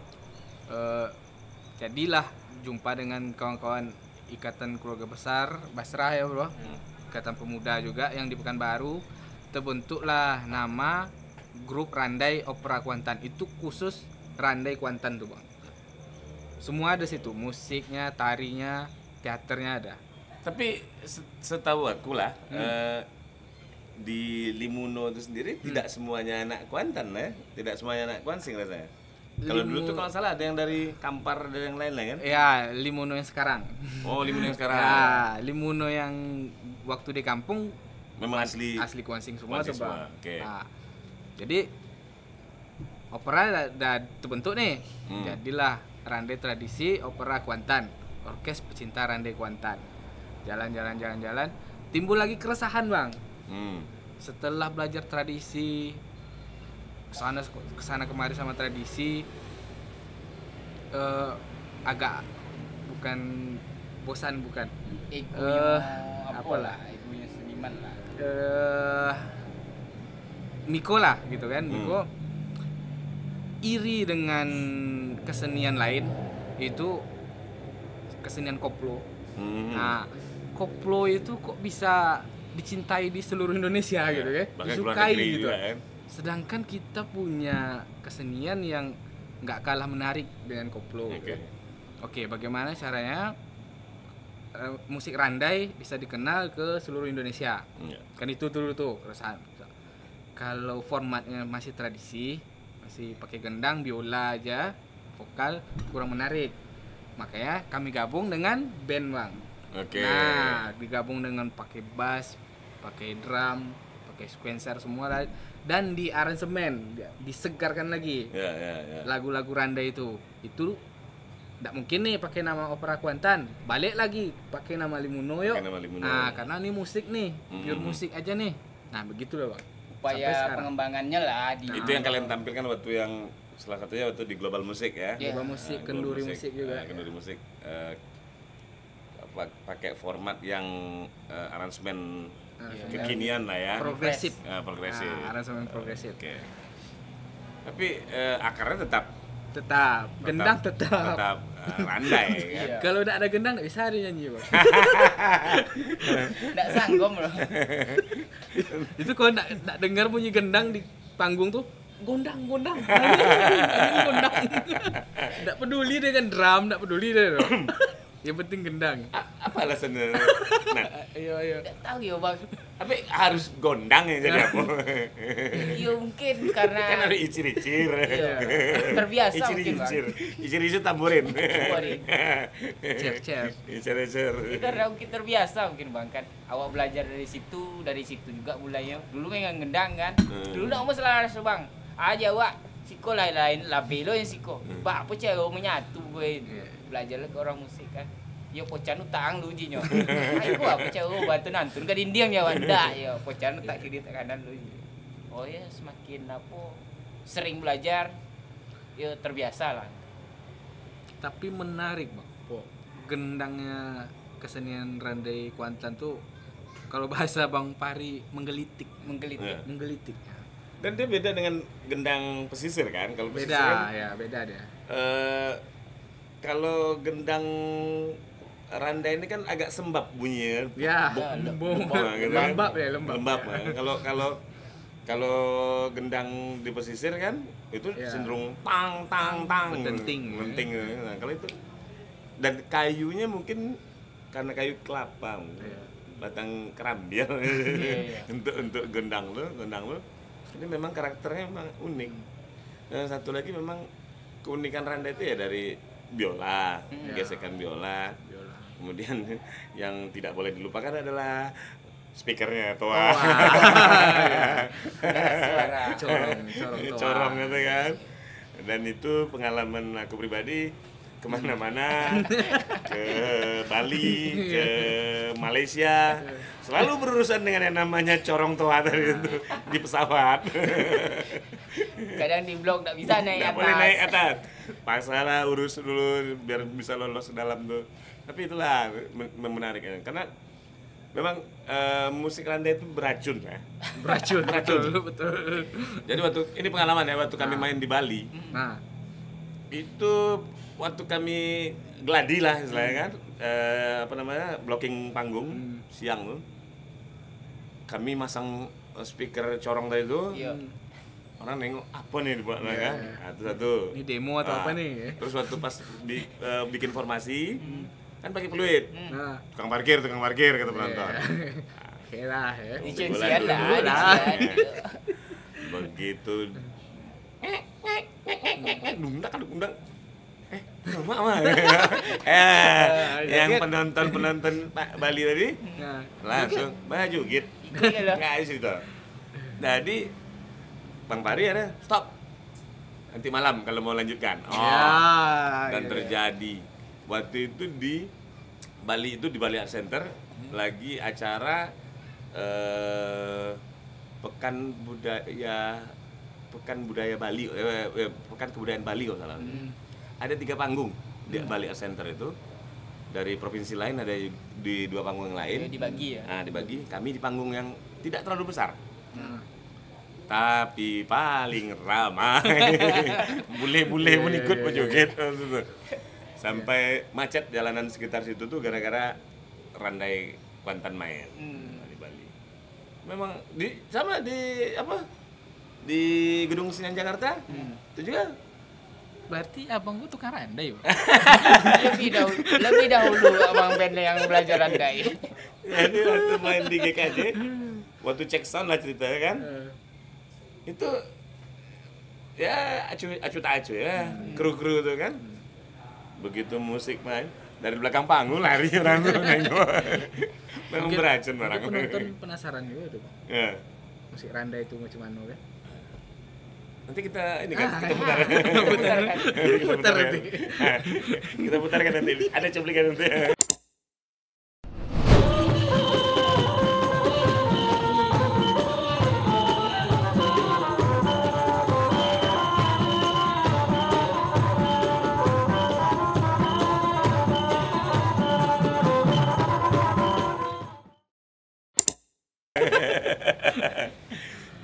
Jadilah jumpa dengan kawan-kawan Ikatan Keluarga Besar Basrah ya, Bro. Ikatan Pemuda juga yang di Pekanbaru, terbentuklah nama grup Randai Opera Kuantan. Itu khusus Randai Kuantan tuh, Bang. Semua ada situ, musiknya, tarinya, teaternya ada. Tapi setahu aku lah, di Limuno itu sendiri tidak semuanya anak Kuantan ya, tidak semuanya anak Kuansing rasanya. Kalau dulu tuh kalau nggak salah ada yang dari Kampar dan yang lain-lain kan? Ya, Limuno yang sekarang. Oh, Limuno yang sekarang. Ya, Limuno yang waktu di kampung Memang asli. Kuansing semua Kuansing tuh, Bang. semua, oke. Nah, jadi opera udah terbentuk nih. Jadilah Randai Tradisi Opera Kuantan, Orkes Pecinta Randai Kuantan. Jalan, timbul lagi keresahan, Bang. Setelah belajar tradisi, kesana kemari sama tradisi, agak bukan bosan, bukan Egonya apalah. egonya seniman lah. Miko lah gitu kan. Miko iri dengan kesenian lain, itu kesenian koplo. Nah, koplo itu kok bisa dicintai di seluruh Indonesia gitu kan, Bahkan keluar disukai negeri gitu. juga kan. Sedangkan kita punya kesenian yang nggak kalah menarik dengan koplo. Oke. Oke, bagaimana caranya musik Randai bisa dikenal ke seluruh Indonesia? Iya. Kan itu dulu tuh keresahan. Kalau formatnya masih tradisi, masih pakai gendang, biola aja, vokal, kurang menarik. Makanya kami gabung dengan band, Bang. Oke. Nah, digabung dengan pakai bass, pakai drum, pakai sequencer semua lah, dan di aransemen, disegarkan lagi Ya. lagu-lagu Randai itu tidak mungkin nih pakai nama Opera Kuantan, balik lagi pakai nama Limuno yuk. Pakai nama Limuno. Nah, karena ini musik nih, pure musik aja nih. Nah, begitu loh, Bang. Sampai Upaya sekarang. pengembangannya lah di Itu yang kalian tampilkan waktu yang salah satunya waktu di Global Musik ya. Iya. Global musik, Global kenduri musik juga. Kenduri musik. Pakai format yang aransemen kekinian lah ya. Progresif. Progresif. Nah, aransemen progresif. Oke. Tapi akarnya Tetap, gendang tetap. tetap Randai kan. Iya. Kalau udah ada gendang nggak bisa dia nyanyi, Bang. Nggak sanggup loh. Itu kalau nggak dengar bunyi gendang di panggung tuh, gondang. Ini gondang. Nggak peduli dengan drum, nggak peduli deh. Yang penting gendang. Apa alasannya? Nah, Ayo. Nggak tahu ya bang. tapi harus gondang ya jadi apa? Iya mungkin karena Kan ada icir-icir. iya, terbiasa mungkin bang. Icir-icir tamburin. Tamburin. Cep. Icir-icir. Itu karena mungkin terbiasa mungkin bang kan. Awak belajar dari situ juga mulainya. Dulu memang gendang kan. Dulu nak mau selaras bang. Aja wak. Siko lain-lain, labelo yang siko. Bak apa cewek menyatu gue. Belajar ke orang musik kan. Yo pocan utang lu jinyo. Ayo apa cewek bantu nantun ke dinding ya wanda yo pocan tak kiri tak kanan lu. Oh ya semakin apa sering belajar yo terbiasa lah. Tapi menarik, Bang. Gendangnya kesenian Randai Kuantan tuh kalau bahasa Bang Pari menggelitik. Iya. Menggelitik. Dan dia beda dengan gendang pesisir kan? Kalau pesisir kan, Beda dia. kalau gendang Randai ini kan agak sembab bunyinya. Ya, Lembab gitu kan. lembab. Lembab. Kalau Kalau gendang di pesisir kan itu Iya. cenderung tang tang tang Mendenting. mendenting. Nah, kalau itu dan kayunya mungkin karena kayu kelapa, Iya. batang kerambil Iya. untuk gendang lo ini memang karakternya memang unik. Dan satu lagi memang keunikan randa itu ya dari biola, gesekan biola. Biola. Kemudian yang tidak boleh dilupakan adalah speakernya Oh, toa. Suara. corong toa. Corong gitu kan. Dan itu pengalaman aku pribadi kemana-mana, ke Bali, ke Malaysia, selalu berurusan dengan yang namanya corong toa tadi itu di pesawat. Kadang di blok nggak bisa naik Nggak atas. boleh naik atas. Paksalah urus dulu biar bisa lolos ke dalam tuh. Tapi itulah menarik ya. Karena memang musik randa itu beracun ya. Beracun. Betul. Jadi waktu ini pengalaman ya waktu kami main di Bali. Nah, Itu waktu kami gladi lah istilahnya kan, apa namanya, blocking panggung siang tuh, kami masang speaker corong tadi itu, Iya. orang nengok apa nih dibuat Iya. kan, satu-satu. ini demo atau apa nih? Terus waktu pas bikin formasi, kan pakai peluit, Nah, tukang parkir kata penonton. oke lah ya. Dicucian dah, dulu lah. dicucian. Begitu, undang. Mama. Yang penonton Pak Bali tadi Nah, langsung baju gitu. Iya loh. Nggak di situ. Jadi Bang Pari ada stop. Nanti malam kalau mau lanjutkan. ya, Dan iya. terjadi waktu itu di Bali itu di Bali Art Center lagi acara pekan budaya Bali, pekan kebudayaan Bali kalau salah. Ada 3 panggung di Bali Art Center itu. Dari provinsi lain ada di 2 panggung yang lain. Dibagi ya. Nah, dibagi. Kami di panggung yang tidak terlalu besar. Nah, Tapi paling ramai. Bule-bule pun ikut berjoget. Sampai macet jalanan sekitar situ tuh gara-gara Randai Kuantan main di Bali. Memang sama di apa? Di Gedung Senen Jakarta. Itu juga berarti abang gua tukang randai, Bang. lebih dahulu abang band yang belajar randai. jadi waktu main di GKJ, waktu cek sound lah ceritanya kan. Itu ya acu tak acu ya, kru-kru tuh kan. Begitu musik main dari belakang panggung lari orang tuh nengok. Memang Mungkin- beracun mungkin orang. penonton penasaran juga tuh, Bang. Ya. Musik randai itu macam mana kan? Nanti kita ini kan kita putar. Putar kan. Kita Putar kan. nanti. Kita putarkan nanti. Ada cuplikan nanti.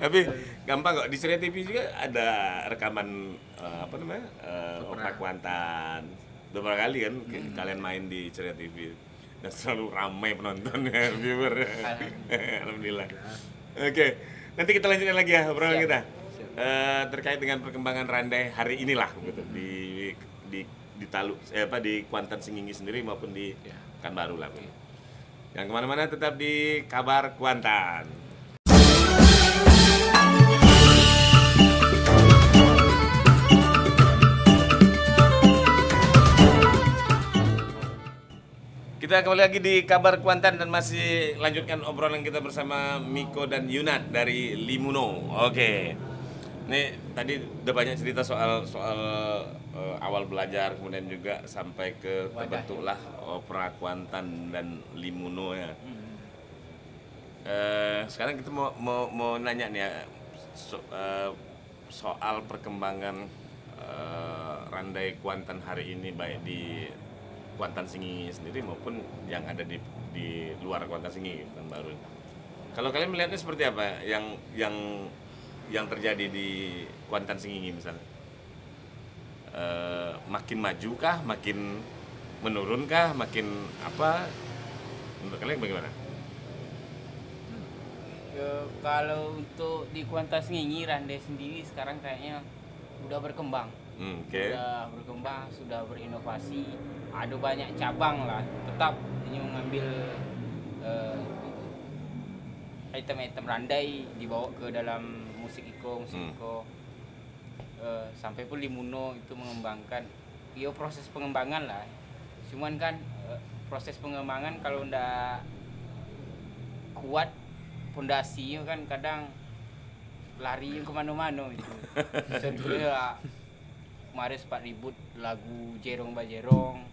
Tapi gampang kok di Surya TV juga ada rekaman apa namanya opera Kuantan beberapa kali kan kalian main di Surya TV dan selalu ramai penontonnya viewer. Alhamdulillah. Oke, nanti kita lanjutkan lagi ya obrolan Siap. kita terkait dengan perkembangan Randai hari inilah gitu di Talu di Kuantan Singgingi sendiri maupun di Pekanbaru lah. Yang kemana-mana tetap di Kabar Kuantan. Kita kembali lagi di Kabar Kuantan dan masih lanjutkan obrolan kita bersama Miko dan Yunat dari Limuno. Oke. Nih tadi udah banyak cerita soal awal belajar kemudian juga sampai ke terbentuklah opera Kuantan dan Limuno ya. Sekarang kita mau nanya nih ya soal perkembangan Randai Kuantan hari ini baik di Kuantan Singgingi sendiri maupun yang ada di luar Kuantan Singgingi Pekanbaru. Kalau kalian melihatnya seperti apa yang terjadi di Kuantan Singgingi misalnya? Makin maju kah, makin menurun kah, makin apa? Menurut kalian bagaimana? Kalau untuk di Kuantan Sengingi, Randai sendiri sekarang kayaknya udah berkembang. Oke. Sudah berkembang, sudah berinovasi, ada banyak cabang lah. Tetap ini mengambil item-item Randai dibawa ke dalam musik iko. Sampai pun Limuno itu mengembangkan, proses pengembangan lah. Cuman kan proses pengembangan kalau ndak kuat pondasinya kan kadang lari kemana-mana gitu. Contohnya kemarin sempat ribut lagu Jerong Bajerong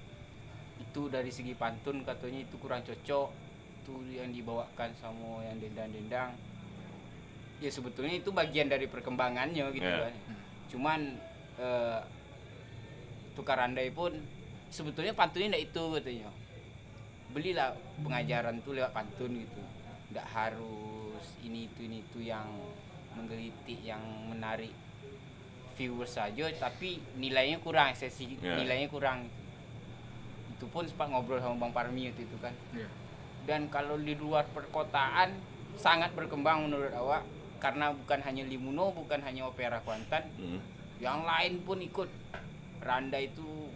itu dari segi pantun katanya itu kurang cocok, itu yang dibawakan sama yang dendang-dendang. Ya sebetulnya itu bagian dari perkembangannya gitu kan. Cuman tukar Randai pun sebetulnya pantunnya ndak itu katanya. Belilah pengajaran tuh lewat pantun gitu. Ndak harus ini itu yang menggelitik, yang menarik viewers saja, tapi nilainya kurang, nilainya kurang. Itu pun sempat ngobrol sama Bang Parmi itu kan. Dan kalau di luar perkotaan sangat berkembang menurut awak, karena bukan hanya Limuno, bukan hanya Opera Kuantan, yang lain pun ikut. Randai itu,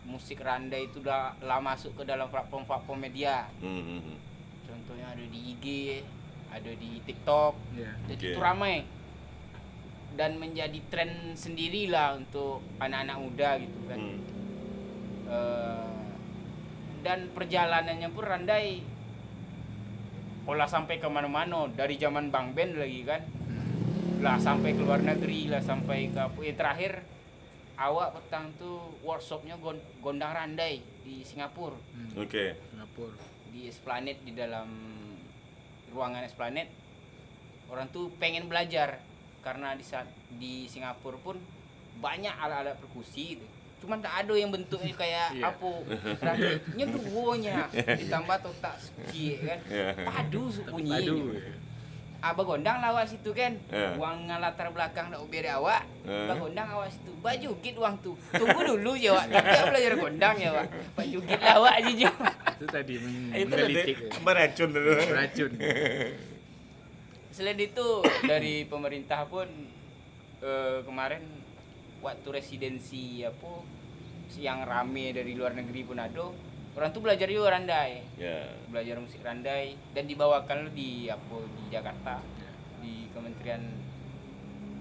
musik Randai itu udah masuk ke dalam platform media. Contohnya ada di IG, ada di TikTok, jadi itu ramai dan menjadi tren sendirilah untuk anak-anak muda gitu kan. Dan perjalanannya pun Randai olah sampai ke mana-mana, dari zaman Bang Ben lagi kan, lah sampai ke luar negeri, lah sampai ke terakhir awak petang tuh workshopnya Gondang Randai di Singapura. Singapura. Di Esplanade, di dalam ruangan Esplanade, orang tuh pengen belajar karena di Singapura pun banyak alat-alat perkusi gitu. Cuman tak ada yang bentuknya kayak apa randainya duonya ditambah totak suci kan, padu bunyi. Abang Gondang lawak situ kan, uang latar belakang nak ubir awak, Abang Gondang awak situ, baju git uang tu, tunggu dulu ya wak, tapi aku belajar Gondang ya wak, baju git lawak aja. Itu tadi Itu menggelitik. beracun dulu. Beracun. Selain itu dari pemerintah pun kemarin waktu residensi apa yang rame dari luar negeri pun ada, orang tuh belajar juga Randai. Belajar musik Randai dan dibawakan di Jakarta, di Kementerian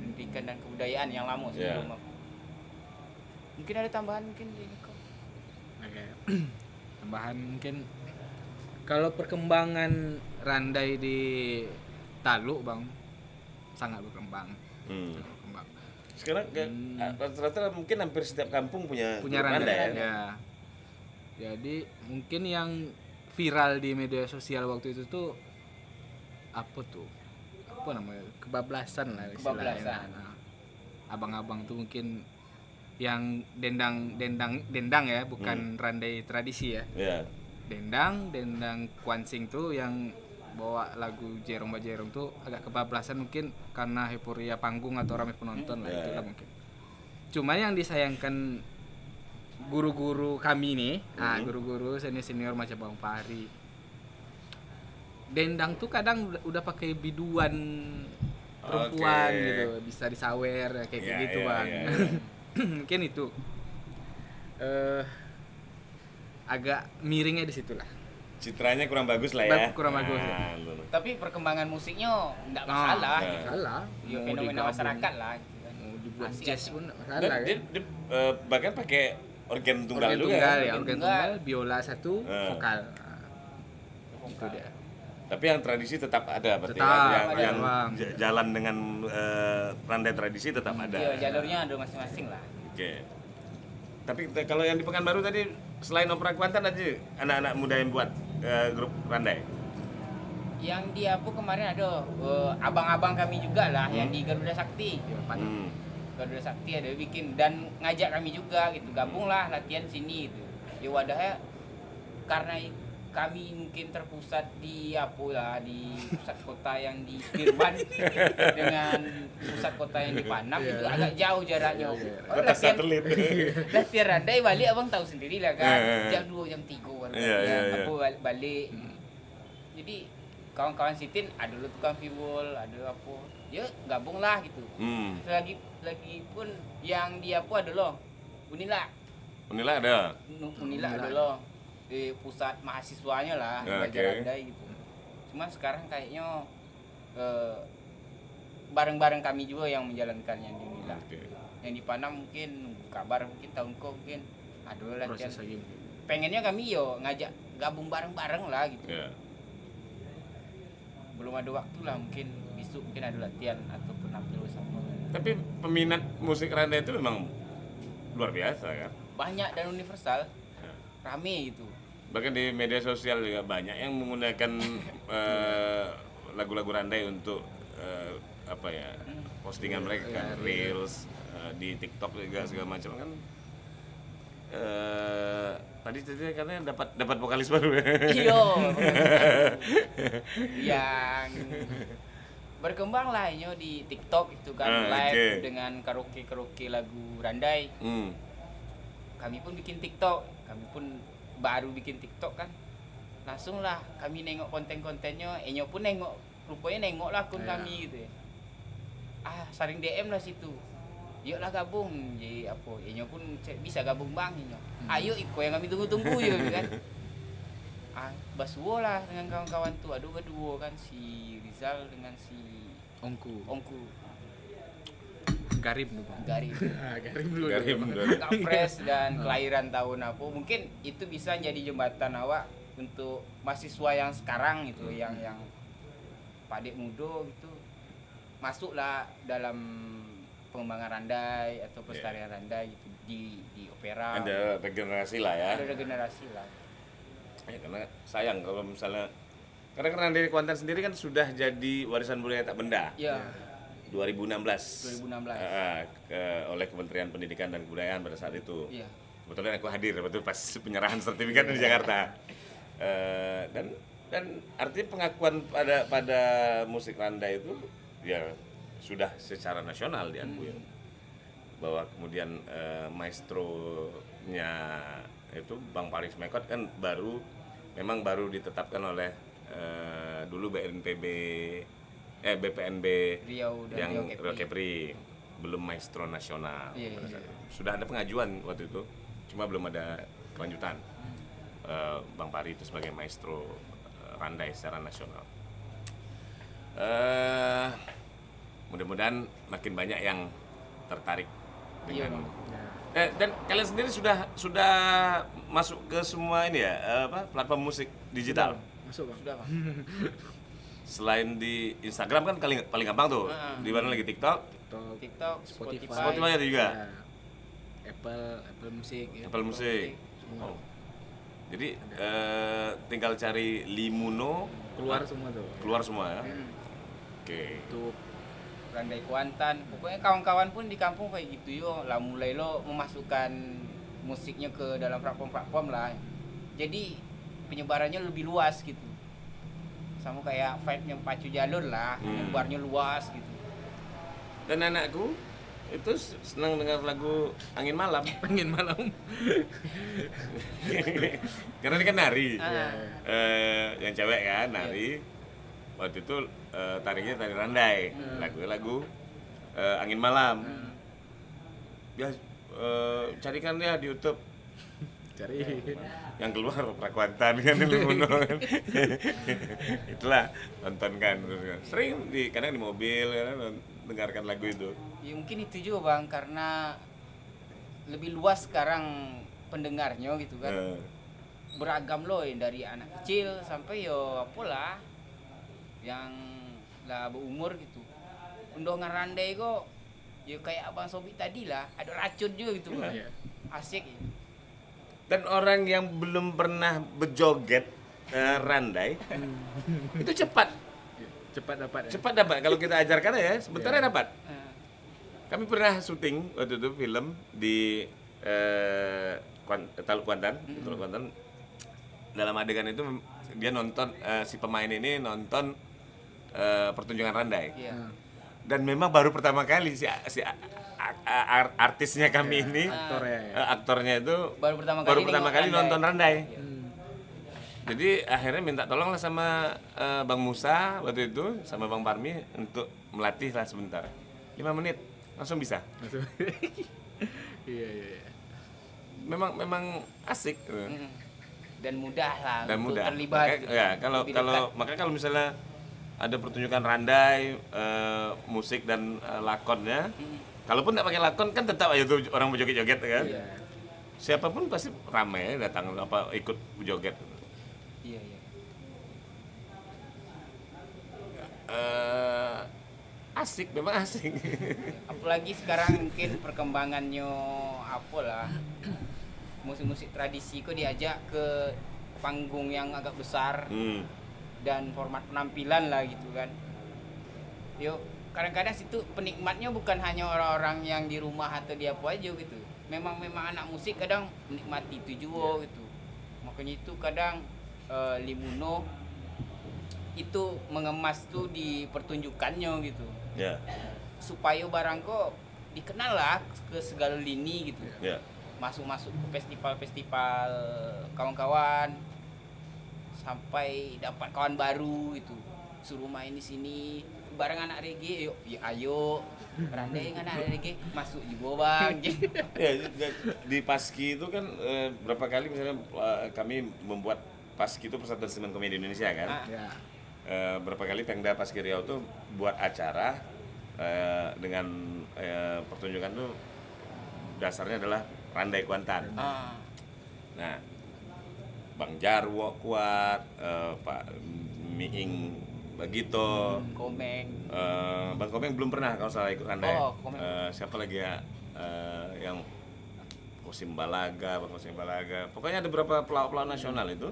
Pendidikan dan Kebudayaan yang lama sebelum. Mungkin ada tambahan mungkin ini kok. Oke. Tambahan mungkin kalau perkembangan Randai di Taluk Bang sangat berkembang. Sekarang rata-rata mungkin hampir setiap kampung punya Randai ya. Jadi mungkin yang viral di media sosial waktu itu tuh apa namanya, kebablasan lah istilahnya. Nah, abang-abang tuh mungkin yang dendang ya, bukan Randai tradisi ya. Dendang kuansing tuh yang bawa lagu Jerong Bajerong tuh agak kebablasan mungkin karena euforia panggung atau ramai penonton lah, itulah mungkin. Cuma yang disayangkan guru-guru kami nih, guru-guru senior macam Bang Fahri, dendang tuh kadang udah pakai biduan perempuan gitu, bisa disawer kayak gitu Bang. Mungkin itu agak miringnya di situ lah. Citranya kurang bagus lah ya. Kurang bagus. Tapi perkembangan musiknya enggak masalah. Masalah. Ya fenomena masyarakat lah. Mau dibuat jazz pun masalah kan. Dia bahkan pakai organ tunggal juga. Organ tunggal, biola satu, vokal. Itu dia. Tapi yang tradisi tetap ada berarti yang jalan dengan Randai tradisi tetap ada. Iya, jalurnya ada masing-masing lah. Oke. Tapi kalau yang di Pekanbaru tadi selain Opera Kuantan aja anak-anak muda yang buat grup Randai. Yang di Apu kemarin ada abang-abang kami juga lah yang di Garuda Sakti. Garuda Sakti ada bikin dan ngajak kami juga gitu, gabunglah latihan sini gitu. Ya wadahnya karena kami mungkin terpusat di di pusat kota yang di Birban dengan pusat kota yang di Panam, itu agak jauh jaraknya. Kota satelit. Latihan Randai balik abang tahu sendiri lah kan, jam 2 jam 3 baru aku balik. Jadi kawan-kawan Sitin ada dulu tukang vibol, ada apa. Ya gabung lah gitu. Lagi pun yang dia apa ada loh. Unila ada. Unila ada loh. Di pusat mahasiswanya lah, belajar Randai gitu. Cuma sekarang kayaknya bareng-bareng kami juga yang menjalankannya di Unila. Yang di Panam mungkin kabar mungkin tahun kok mungkin ada latihan. Pengennya kami yo ngajak gabung bareng-bareng lah gitu. Belum ada waktu lah, mungkin besok mungkin ada latihan ataupun tampil bersama. Tapi peminat musik Randai itu memang luar biasa kan? Banyak dan universal, rame gitu. Bahkan di media sosial juga banyak yang menggunakan lagu-lagu Randai untuk postingan mereka kan, reels, di TikTok juga segala macam kan. Tadi katanya dapat vokalis baru. Iya. Yang berkembang lah ini di TikTok itu kan, live dengan karaoke lagu Randai. Kami pun bikin TikTok, kami pun baru bikin TikTok kan. Langsung lah kami nengok konten-kontennya, Enyo pun rupanya nengok lah akun kami gitu ya. Saling DM lah situ. Yuk lah gabung, jadi apa? Enyo pun bisa gabung bang, Enyo. Ayo iko yang kami tunggu-tunggu ya kan. Basuo lah dengan kawan-kawan tuh, aduh berdua kan, si Rizal dengan si Ongku. Garib dulu bang. Garib dulu. Kapres dan kelahiran tahun apa? Mungkin itu bisa jadi jembatan awak untuk mahasiswa yang sekarang gitu, yang padek muda gitu, masuklah dalam pengembangan Randai atau pelestarian Randai gitu di opera. Ada regenerasi lah ya. Ada regenerasi lah. Ya, karena sayang kalau misalnya karena Randai Kuantan sendiri kan sudah jadi warisan budaya tak benda. Iya. 2016 oleh Kementerian Pendidikan dan Kebudayaan pada saat itu. Iya. Kebetulan aku hadir betul pas penyerahan sertifikat di Jakarta. Dan artinya pengakuan pada musik Randai itu ya sudah secara nasional diakui. Bahwa kemudian maestronya itu Bang Paris Mekot kan memang baru ditetapkan oleh dulu BPNB Riau dan yang Riau Kepri, belum maestro nasional. Iya. Sudah ada pengajuan waktu itu, cuma belum ada kelanjutan. Bang Pari itu sebagai maestro Randai secara nasional. Mudah-mudahan makin banyak yang tertarik dengan. Dan kalian sendiri sudah masuk ke semua ini ya, platform musik digital. Masuk bang. Sudah Bang. Selain di Instagram kan paling gampang tuh. Di mana lagi TikTok, Spotify ada juga. Ya. Apple Music. Ya. Apple Music. Semua. Jadi tinggal cari Limuno, Keluar semua tuh. keluar semua ya. Oke. Itu Randai Kuantan. Pokoknya kawan-kawan pun di kampung kayak gitu yo. Lah mulai lo memasukkan musiknya ke dalam platform lah. Jadi penyebarannya lebih luas gitu. Sama kayak vibe-nya Pacu Jalur lah, nyebarnya luas gitu. Dan anakku itu senang dengar lagu Angin Malam. pengen malam. Karena dia kan nari. Yang cewek kan nari. Waktu itu tarinya tari Randai. Lagu Angin Malam. Ya carikan ya di YouTube. Cari. Yang keluar Prakuantan kan Limuno kan. Itulah tonton kan. Sering kadang di mobil kan dengarkan lagu itu. Ya mungkin itu juga Bang, karena lebih luas sekarang pendengarnya gitu kan. Beragam loh, dari anak kecil sampai yo apalah yang lah berumur gitu. Undongan Randai kok ya kayak Abang Sobi tadi lah, ada racun juga gitu Bang. Asik ya. Dan orang yang belum pernah berjoget Randai itu cepat dapat. Cepat dapat kalau kita ajarkan ya, sebentarnya dapat. Kami pernah syuting waktu itu film di Teluk Kuantan. Dalam adegan itu dia nonton si pemain ini nonton pertunjukan Randai. Dan memang baru pertama kali si artisnya kami ini, aktornya itu baru pertama kali nonton Randai. Jadi akhirnya minta tolong lah sama Bang Musa waktu itu, sama Bang Parmi untuk melatih lah sebentar. 5 menit langsung bisa. Iya. Memang asik. Dan mudah lah Dan untuk mudah. terlibat. Makanya kalau misalnya ada pertunjukan randai, musik dan lakonnya, kalaupun nggak pakai lakon kan tetap aja tuh orang berjoget-joget kan. Iya. Siapapun pasti ramai datang ikut joget. Iya. Asik, memang asik. Apalagi sekarang mungkin perkembangannya apalah, musik-musik tradisi kok diajak ke panggung yang agak besar dan format penampilan lah gitu kan. Yuk, kadang-kadang situ penikmatnya bukan hanya orang-orang yang di rumah atau di apa aja gitu. Memang anak musik kadang menikmati itu juga gitu. Makanya itu kadang Limuno itu mengemas tuh di pertunjukannya gitu. Ya. Supaya barang kok dikenal lah ke segala lini gitu. Ya. Masuk ke festival-festival kawan-kawan sampai dapat kawan baru itu, suruh main di sini bareng anak reggae, yuk ya ayo randai anak reggae masuk juga bang. Ya, di Paski itu kan berapa kali misalnya kami membuat Paski itu Persatuan Seniman Komedi Indonesia kan. Ya. Berapa kali Pemda Paski Riau tuh buat acara dengan pertunjukan tuh dasarnya adalah Randai Kuantan. Nah, Bang Jarwo kuat, Pak Miing Bagito, Komeng. Bang Komeng belum pernah kalau salah ikut Randai. Oh, Komeng. Siapa lagi ya yang Kosim Balaga, Bang Kosim Balaga. Pokoknya ada beberapa pelawak-pelawak nasional itu.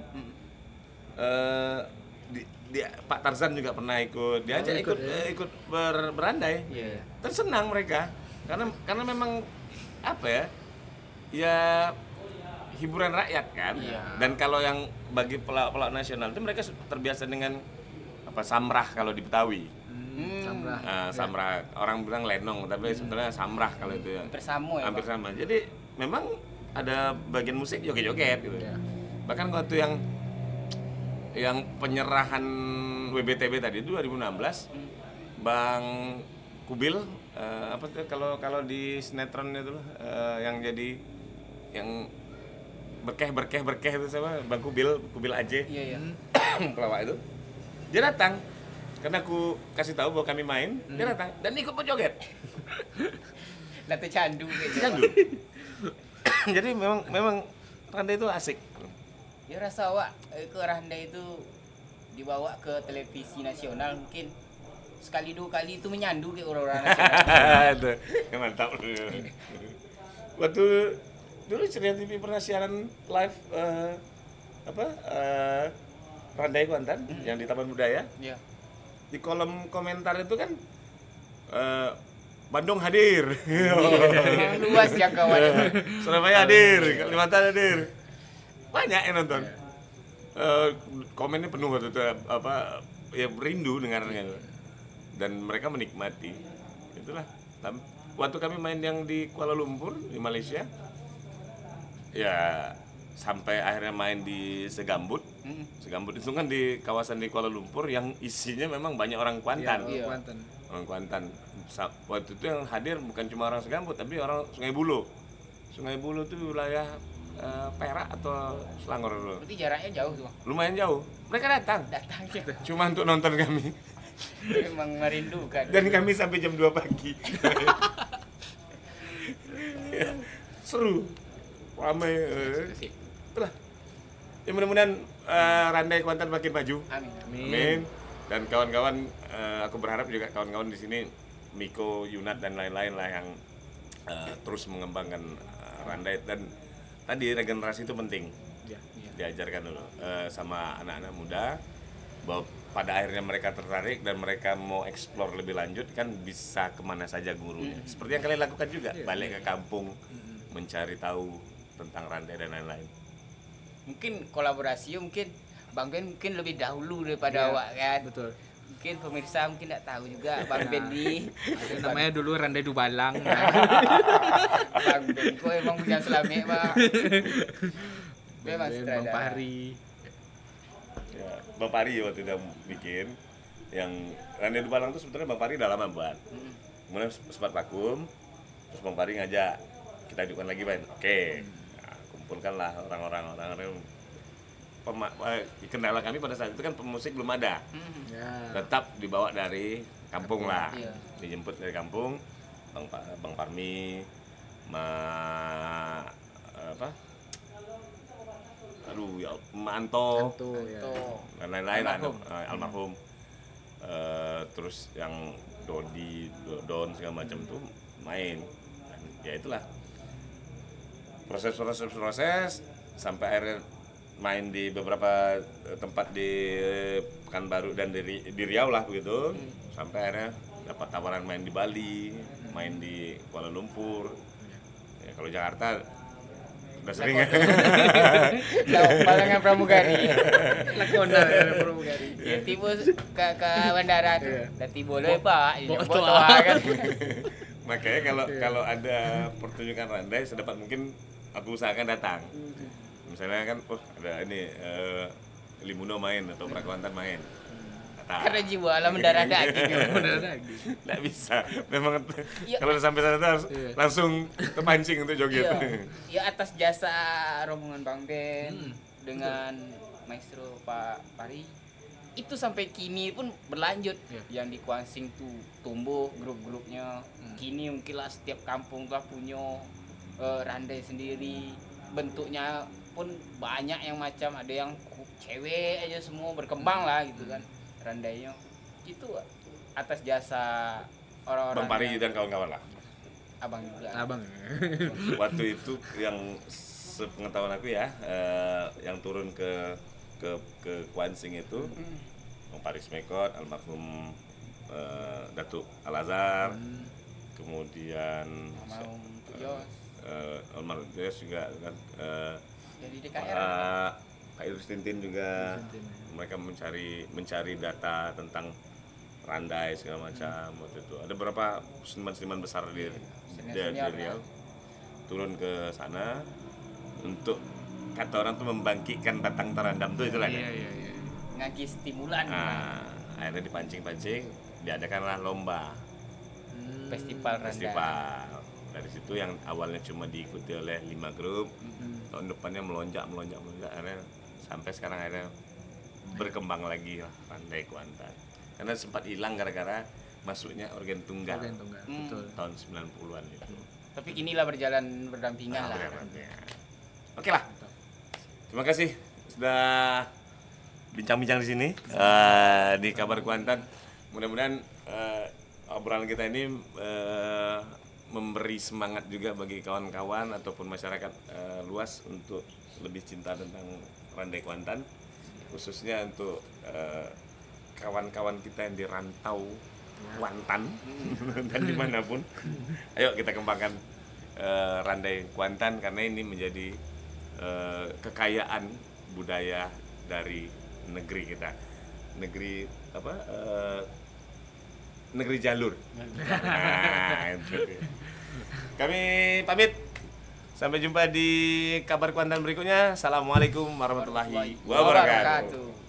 Pak Tarzan juga pernah ikut, diajak ikut berandai. Iya. Dan senang mereka karena memang apa ya? Ya hiburan rakyat kan. Iya. Dan kalau yang bagi pelawak nasional itu mereka terbiasa dengan apa samrah kalau di Betawi. Samrah. Samrah orang bilang lenong tapi sebetulnya samrah kalau itu ya. Hampir sama ya, Hampir Bang? sama. Jadi memang ada bagian musik joget-joget gitu. Iya. Bahkan waktu yang penyerahan WBTB tadi 2016 Bang Kubil apa tuh kalau di sinetron itu yang jadi yang berkeh itu sama Bang Kubil Aje. Iya. Pelawak itu dia datang karena aku kasih tahu bahwa kami main, dia datang dan ikut berjoget. Lati candu gitu. Candu. Jadi memang Randai itu asik. Ya rasa awak ke Randai itu dibawa ke televisi nasional mungkin sekali dua kali itu menyandu ke orang-orang nasional. Itu yang mantap. Waktu dulu Ceria TV pernah siaran live Randai Kuantan yang di Taman Budaya. Iya. Di kolom komentar itu kan Bandung hadir. Luas jangkauannya. Surabaya hadir, Kalimantan hadir. Banyak yang nonton. Komennya penuh waktu itu ya rindu dengarnya. Dan mereka menikmati. Itulah. Waktu kami main yang di Kuala Lumpur di Malaysia. Ya sampai akhirnya main di Segambut. Segambut itu kan di kawasan di Kuala Lumpur yang isinya memang banyak orang Kuantan. Iya, Kuantan. Orang Kuantan. Waktu itu yang hadir bukan cuma orang Segambut tapi orang Sungai Buloh. Sungai Buloh itu wilayah Perak atau Selangor dulu. Berarti jaraknya jauh tuh, Bang. Lumayan jauh. Mereka datang Datangnya cuma untuk nonton kami. memang merindukan. Dan kami sampai jam 2 pagi. Seru. Ramai. Itulah. Ya mudah-mudahan Randai Kuantan makin maju. Amin. Dan kawan-kawan aku berharap juga kawan-kawan di sini Miko, Yunat dan lain-lain lah yang terus mengembangkan Randai dan tadi regenerasi itu penting. Diajarkan dulu sama anak-anak muda bahwa pada akhirnya mereka tertarik dan mereka mau eksplor lebih lanjut kan bisa kemana saja gurunya. Seperti yang kalian lakukan juga, balik ke kampung mencari tahu tentang Randai dan lain-lain. Mungkin kolaborasi mungkin Bang Ben mungkin lebih dahulu daripada awak kan. Betul. Mungkin pemirsa mungkin tidak tahu juga Bang Ben nih. Ada namanya dulu Randai Dubalang. Bang Ben kok emang punya selamek, Bang. Memang Bang sutradara. Fahri. Ya, Bang Pari waktu itu bikin yang Randai Dubalang tuh sebetulnya Bang Pari udah lama buat. Kemudian sempat vakum, terus Bang Pari ngajak kita ajukan lagi Bang. Oke. Nah, kumpulkanlah orang-orang kendala kami pada saat itu kan pemusik belum ada. Ya. Tetap dibawa dari kampung lah. Iya. Dijemput dari kampung Bang Parmi apa? Aduh ya Manto Tuh ya. Tuh. dan lain-lain ada Almarhum. almarhum. Terus yang Dodi, Don segala macam tuh main. Dan ya itulah proses sampai akhirnya main di beberapa tempat di Pekanbaru dan di Riau lah begitu. Sampai akhirnya dapat tawaran main di Bali, main di Kuala Lumpur. Ya, kalau Jakarta udah sering ya. Balangan pramugari. Lakona ya pramugari. Ya tiba ke bandara tuh. Iya. Dah tiba deh Pak. Bawa Bawa toa. toa kan. Makanya kalau ada pertunjukan Randai sedapat mungkin aku usahakan datang. Misalnya kan, ada ini Limuno main atau Prakuantan main. Datang. Karena jiwa alam mendarah daging. Bener lagi. Nggak bisa. Memang Iya. kalau udah sampai sana tuh harus Iya. langsung terpancing untuk joget. Iya. Ya atas jasa rombongan Bang Den dengan maestro Pak Pari itu sampai kini pun berlanjut. Iya. Yang di Kuansing tuh tumbuh grup-grupnya. Kini mungkin lah setiap kampung lah punya Randai sendiri. Bentuknya pun banyak yang macam, ada yang cewek aja semua berkembang lah gitu kan Randainya. Itu atas jasa orang-orang Bang Pari yang- dan kawan-kawan lah. abang juga. Abang. Waktu itu yang sepengetahuan aku ya, yang turun ke Kuansing itu Bang Pari Smekot, almarhum Datuk Al-Azhar, kemudian Mau Yos almarhum Yos juga kan, jadi DKR. Pak Idrus Tintin juga. Mereka mencari data tentang Randai segala macam waktu itu. Ada beberapa seniman-seniman besar di Senior-senior, Riau turun ke sana untuk kata orang tuh membangkitkan batang terendam tuh itulah kan. Iya. Ngagi stimulan Nah, akhirnya dipancing-pancing, diadakanlah lomba festival Randai. festival. Dari situ yang awalnya cuma diikuti oleh 5 grup, tahun depannya melonjak, akhirnya sampai sekarang akhirnya berkembang lagi lah Randai Kuantan. Karena sempat hilang gara-gara masuknya organ tunggal Organ tunggal. Betul. tahun 90-an itu. Tapi kinilah berjalan berdampingan lah. Oke lah. Terima kasih sudah bincang-bincang di sini di Kabar Kuantan. Mudah-mudahan obrolan kita ini memberi semangat juga bagi kawan-kawan ataupun masyarakat luas untuk lebih cinta tentang Randai Kuantan, khususnya untuk kawan-kawan kita yang di rantau Kuantan dan dimanapun. Ayo kita kembangkan Randai Kuantan karena ini menjadi kekayaan budaya dari negeri kita, negeri apa? Negeri jalur. Nah, itu. Kami pamit. Sampai jumpa di Kabar Kuantan berikutnya. Assalamualaikum warahmatullahi wabarakatuh.